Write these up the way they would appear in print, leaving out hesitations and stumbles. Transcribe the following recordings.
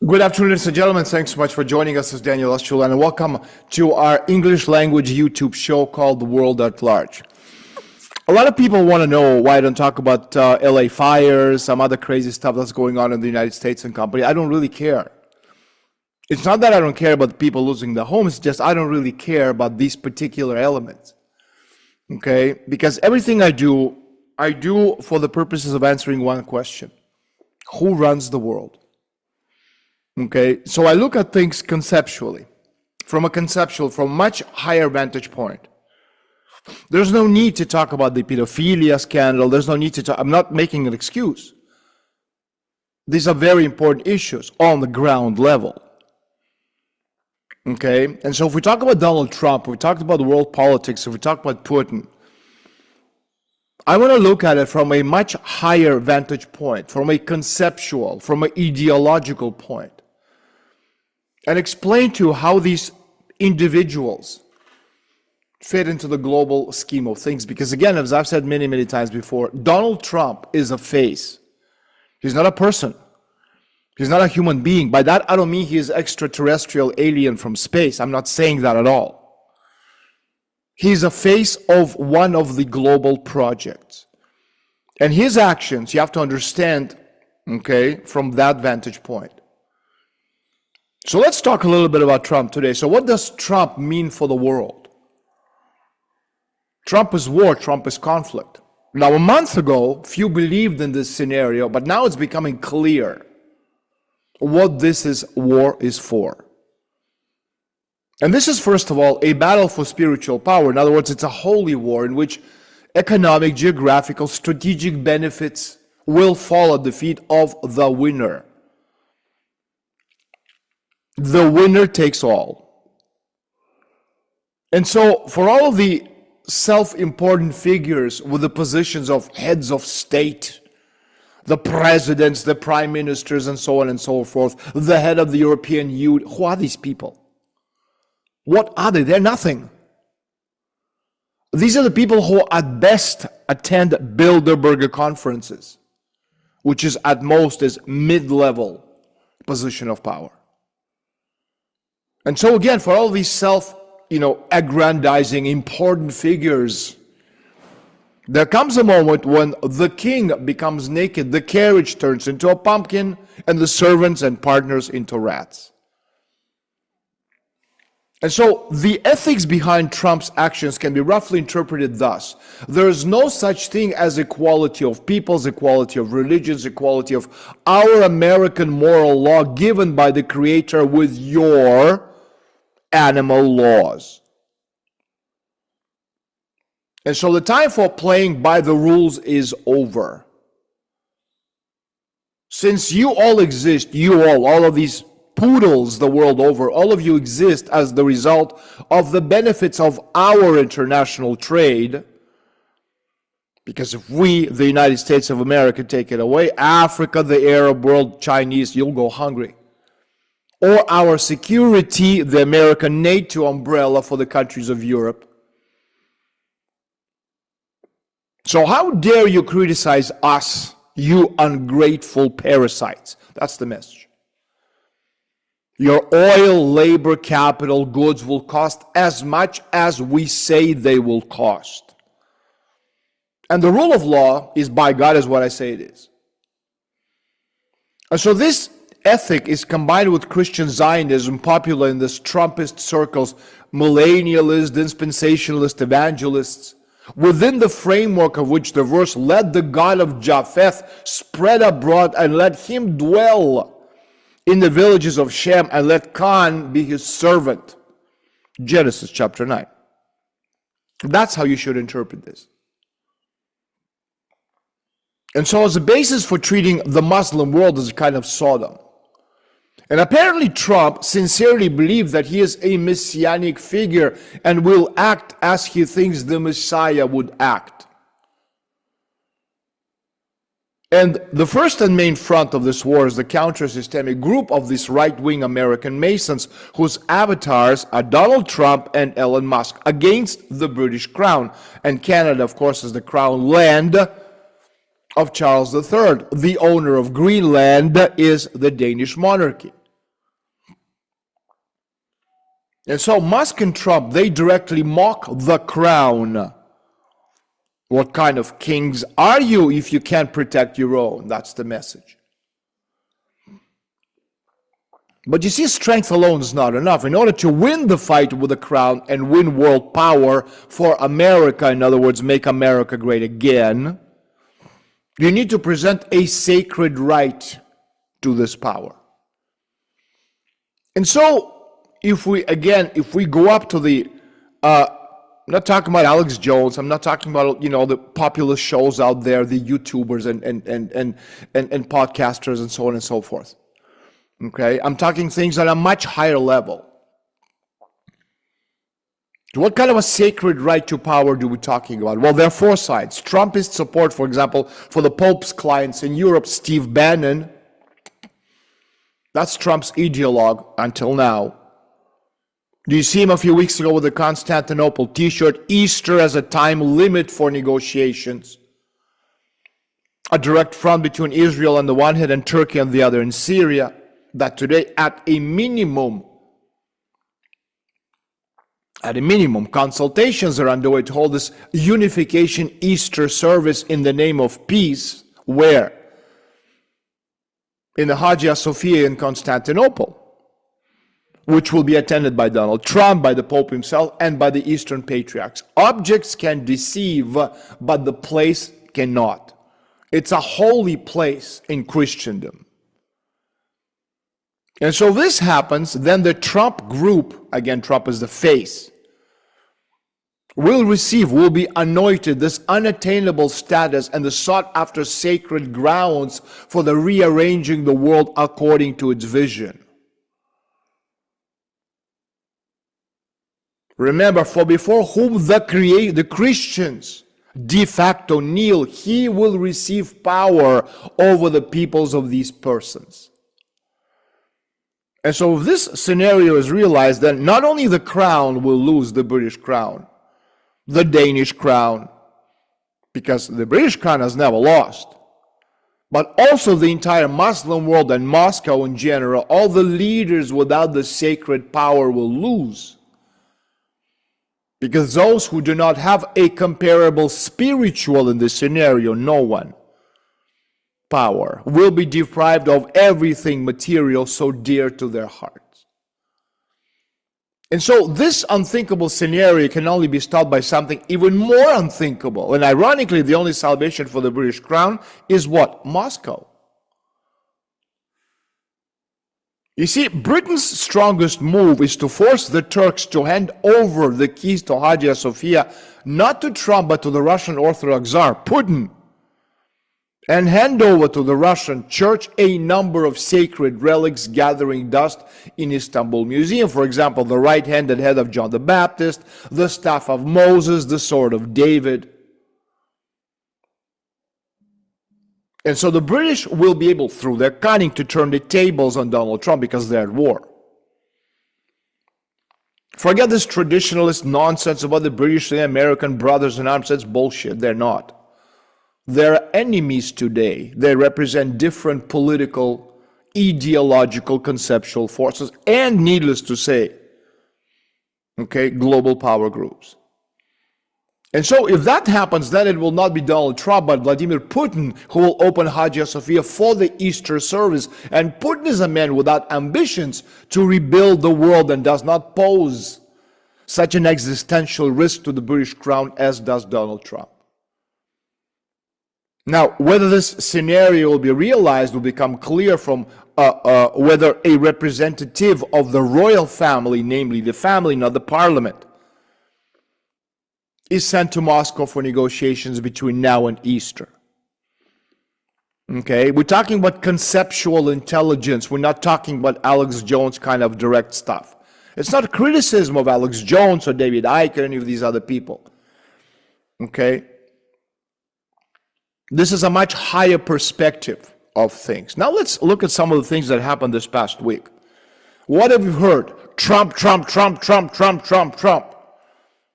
Good afternoon, ladies and gentlemen. Thanks so much for joining us. This is Daniel Estulin, and welcome to our English language YouTube show called The World at Large. A lot of people want to know why I don't talk about LA fires, some other crazy stuff that's going on in the United States and company. I don't really care. It's not that I don't care about people losing their homes, it's just I don't really care about these particular elements. Okay? Because everything I do for the purposes of answering one question. Who runs the world? Okay, so I look at things conceptually, from a much higher vantage point. There's no need to talk about the pedophilia scandal. There's no need to talk. I'm not making an excuse. These are very important issues on the ground level. Okay, and so if we talk about Donald Trump, if we talked about world politics, if we talk about Putin, I want to look at it from a much higher vantage point, from a conceptual, from an ideological point, and explain to you how these individuals fit into the global scheme of things. Because again, as I've said many, many times before, Donald Trump is a face. He's not a person. He's not a human being. By that, I don't mean he is extraterrestrial alien from space. I'm not saying that at all. He's a face of one of the global projects. And his actions, you have to understand, okay, from that vantage point. So let's talk a little bit about Trump today. So what does Trump mean for the world? Trump is war, Trump is conflict. Now, a month ago, few believed in this scenario, but now it's becoming clear what war is for. And this is, first of all, a battle for spiritual power. In other words, it's a holy war in which economic, geographical, strategic benefits will fall at the feet of the winner. The winner takes all. And so, for all of the self-important figures with the positions of heads of state, the presidents, the prime ministers, and so on and so forth, the head of the European Union, who are these people? What are they? They're nothing. These are the people who at best attend Bilderberger conferences, which is at most is mid-level position of power. And so again, for all these aggrandizing, important figures, there comes a moment when the king becomes naked, the carriage turns into a pumpkin, and the servants and partners into rats. And so the ethics behind Trump's actions can be roughly interpreted thus. There is no such thing as equality of peoples, equality of religions, equality of our American moral law given by the Creator with your animal laws. And so the time for playing by the rules is over. Since you all exist, all of these poodles the world over, all of you exist as the result of the benefits of our international trade. Because if we, the United States of America, take it away, Africa, the Arab world, Chinese, you'll go hungry. Or our security, the American NATO umbrella for the countries of Europe. So how dare you criticize us, you ungrateful parasites? That's the message. Your oil, labor, capital, goods will cost as much as we say they will cost. And the rule of law is by God, is what I say it is. And so this ethic is combined with Christian Zionism, popular in this Trumpist circles, millennialist, dispensationalist evangelists, within the framework of which the verse, let the God of Japheth spread abroad and let him dwell in the villages of Shem and let Khan be his servant. Genesis chapter 9. That's how you should interpret this. And so as a basis for treating the Muslim world as a kind of Sodom. And apparently Trump sincerely believes that he is a messianic figure and will act as he thinks the Messiah would act. And the first and main front of this war is the counter-systemic group of these right-wing American Masons whose avatars are Donald Trump and Elon Musk against the British crown. And Canada, of course, is the crown land of Charles III. The owner of Greenland is the Danish monarchy. And so Musk and Trump, they directly mock the crown. What kind of kings are you if you can't protect your own? That's the message. But you see, strength alone is not enough. In order to win the fight with the crown and win world power for America, in other words, make America great again, you need to present a sacred right to this power. And so, if we go up to the, I'm not talking about Alex Jones, I'm not talking about, the populist shows out there, the YouTubers and podcasters and so on and so forth. Okay, I'm talking things at a much higher level. What kind of a sacred right to power do we talking about? Well, there are four sides. Trumpist support, for example, for the Pope's clients in Europe, Steve Bannon. That's Trump's ideologue until now. Do you see him a few weeks ago with the Constantinople t-shirt? Easter as a time limit for negotiations. A direct front between Israel on the one hand and Turkey on the other in Syria. That today, at a minimum, consultations are underway to hold this unification Easter service in the name of peace. Where? In the Hagia Sophia in Constantinople, which will be attended by Donald Trump, by the Pope himself, and by the Eastern Patriarchs. Objects can deceive, but the place cannot. It's a holy place in Christendom. And so this happens, then the Trump group, again, Trump is the face, will be anointed this unattainable status and the sought after sacred grounds for the rearranging the world according to its vision. Remember, for before whom the Christians de facto kneel, he will receive power over the peoples of these persons. And so if this scenario is realized, then not only the crown will lose, the British crown, the Danish crown, because the British crown has never lost, but also the entire Muslim world and Moscow in general, all the leaders without the sacred power will lose. Because those who do not have a comparable spiritual in this scenario, no one, power, will be deprived of everything material so dear to their hearts. And so this unthinkable scenario can only be stopped by something even more unthinkable. And ironically, the only salvation for the British crown is what? Moscow. You see, Britain's strongest move is to force the Turks to hand over the keys to Hagia Sophia, not to Trump, but to the Russian Orthodox Tsar, Putin, and hand over to the Russian church a number of sacred relics gathering dust in Istanbul Museum. For example, the right-handed head of John the Baptist, the staff of Moses, the sword of David. And so the British will be able, through their cunning, to turn the tables on Donald Trump because they're at war. Forget this traditionalist nonsense about the British and American brothers in arms. That's bullshit. They're not. They're enemies today. They represent different political, ideological, conceptual forces, and needless to say, global power groups. And so if that happens, then it will not be Donald Trump, but Vladimir Putin who will open Hagia Sophia for the Easter service. And Putin is a man without ambitions to rebuild the world and does not pose such an existential risk to the British crown as does Donald Trump. Now, whether this scenario will be realized will become clear from whether a representative of the royal family, namely the family, not the parliament, is sent to Moscow for negotiations between now and Easter. We're talking about conceptual intelligence. We're not talking about Alex Jones kind of direct stuff. It's not a criticism of Alex Jones or David Icke or any of these other people. This is a much higher perspective of things. Now let's look at some of the things that happened this past week. What have we heard? Trump, Trump, Trump, Trump, Trump, Trump, Trump.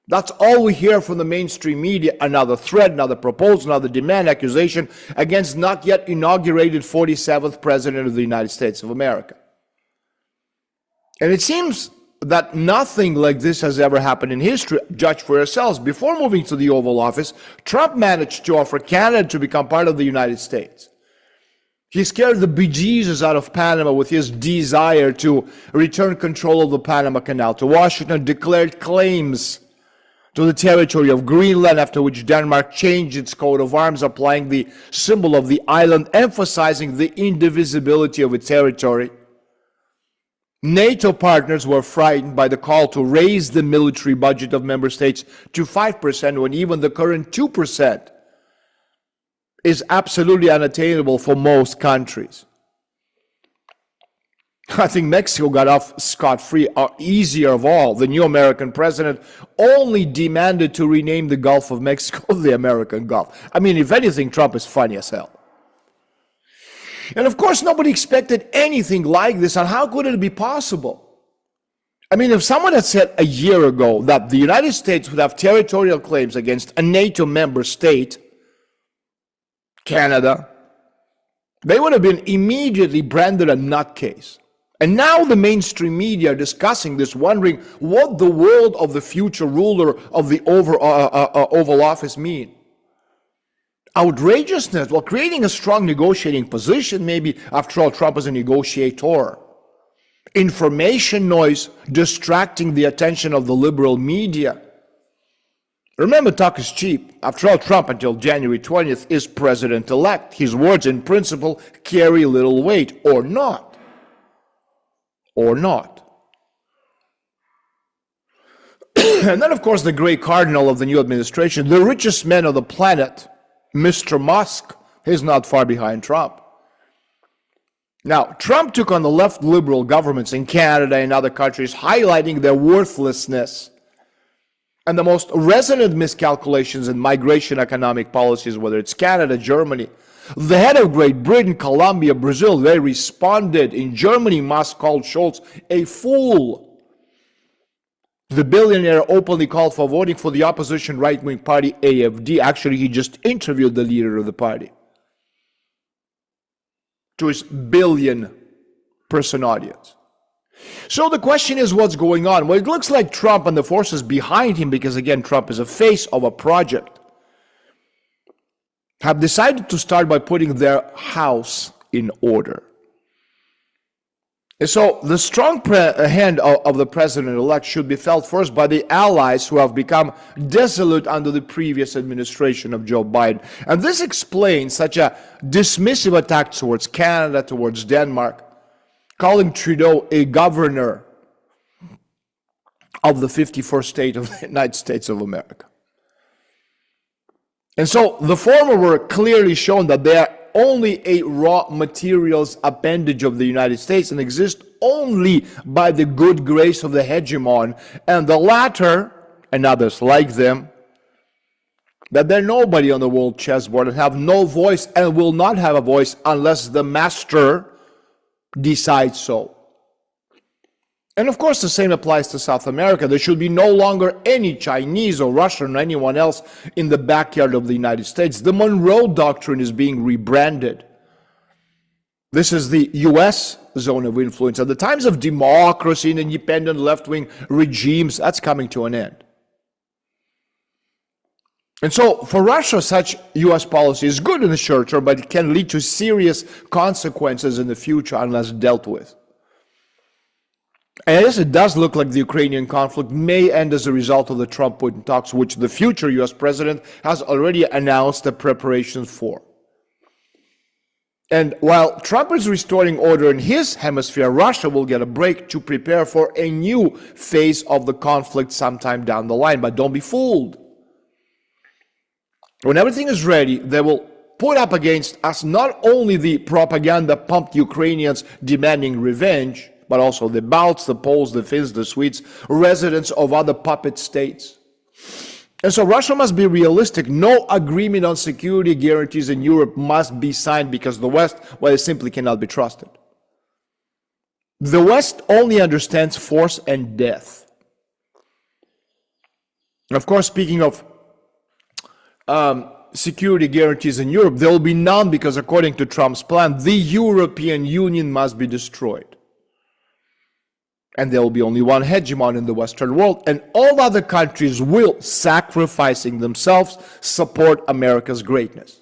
That's all we hear from the mainstream media. Another threat, another proposal, another demand, accusation against not yet inaugurated 47th President of the United States of America. And it seems that nothing like this has ever happened in history. Judge for yourselves. Before moving to the Oval Office, Trump managed to offer Canada to become part of the United States. He scared the bejesus out of Panama with his desire to return control of the Panama Canal to Washington, declared claims to the territory of Greenland, after which Denmark changed its coat of arms, applying the symbol of the island, emphasizing the indivisibility of its territory. NATO partners were frightened by the call to raise the military budget of member states to 5%, when even the current 2% is absolutely unattainable for most countries. I think Mexico got off scot-free, easier of all. The new American president only demanded to rename the Gulf of Mexico the American Gulf. I mean, if anything, Trump is funny as hell. And of course, nobody expected anything like this, and how could it be possible? I mean, if someone had said a year ago that the United States would have territorial claims against a NATO member state, Canada, they would have been immediately branded a nutcase. And now the mainstream media are discussing this, wondering what the world of the future ruler of the Oval Office mean. Outrageousness, well, creating a strong negotiating position, maybe. After all, Trump is a negotiator. Information noise distracting the attention of the liberal media. Remember, talk is cheap. After all, Trump, until January 20th, is president-elect. His words in principle carry little weight, or not. Or not. And then, of course, the gray cardinal of the new administration, the richest man on the planet, Mr. Musk, is not far behind Trump. Now, Trump took on the left liberal governments in Canada and other countries, highlighting their worthlessness and the most resonant miscalculations in migration economic policies, whether it's Canada, Germany. The head of Great Britain, Colombia, Brazil, they responded. In Germany, Musk called Scholz a fool. The billionaire openly called for voting for the opposition right-wing party AfD. Actually, he just interviewed the leader of the party to his billion-person audience. So the question is, what's going on? Well, it looks like Trump and the forces behind him, because again, Trump is a face of a project, have decided to start by putting their house in order. And so the strong hand of the president-elect should be felt first by the allies who have become dissolute under the previous administration of Joe Biden. And this explains such a dismissive attack towards Canada, towards Denmark, calling Trudeau a governor of the 51st state of the United States of America. And so the former were clearly shown that they are only a raw materials appendage of the United States and exist only by the good grace of the hegemon, and the latter, and others like them, that they're nobody on the world chessboard and have no voice and will not have a voice unless the master decides so. And of course, the same applies to South America. There should be no longer any Chinese or Russian or anyone else in the backyard of the United States. The Monroe Doctrine is being rebranded. This is the U.S. zone of influence. At the times of democracy and independent left-wing regimes, that's coming to an end. And so, for Russia, such U.S. policy is good in the short term, but it can lead to serious consequences in the future unless dealt with. And yes, it does look like the Ukrainian conflict may end as a result of the Trump-Putin talks, which the future U.S. president has already announced the preparations for. And while Trump is restoring order in his hemisphere, Russia will get a break to prepare for a new phase of the conflict sometime down the line. But don't be fooled. When everything is ready, they will put up against us not only the propaganda pumped Ukrainians demanding revenge, but also the Balts, the Poles, the Finns, the Swedes, residents of other puppet states. And so Russia must be realistic. No agreement on security guarantees in Europe must be signed because the West, well, it simply cannot be trusted. The West only understands force and death. Of course, speaking of security guarantees in Europe, there will be none because according to Trump's plan, the European Union must be destroyed. and there will be only one hegemon in the Western world, and all other countries will, sacrificing themselves, support America's greatness.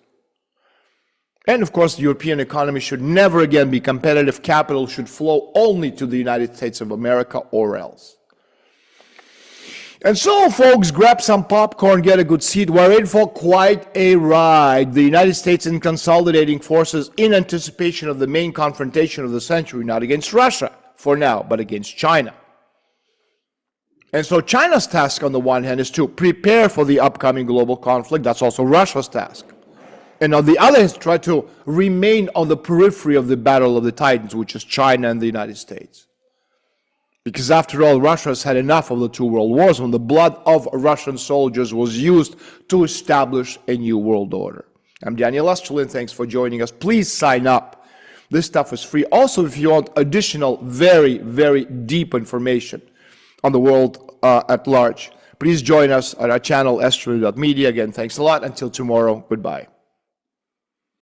And of course, the European economy should never again be competitive. Capital should flow only to the United States of America or else. And so, folks, grab some popcorn, get a good seat. We're in for quite a ride. The United States in consolidating forces in anticipation of the main confrontation of the century, not against Russia for now, but against China. And so China's task on the one hand is to prepare for the upcoming global conflict. That's also Russia's task. And on the other hand, try to remain on the periphery of the battle of the titans, which is China and the United States. Because after all, Russia has had enough of the two world wars when the blood of Russian soldiers was used to establish a new world order. I'm Daniel Estulin. Thanks for joining us. Please sign up. This stuff is free. Also, if you want additional very, very deep information on the world at large, please join us at our channel, estulin.media. Again, thanks a lot. Until tomorrow, goodbye.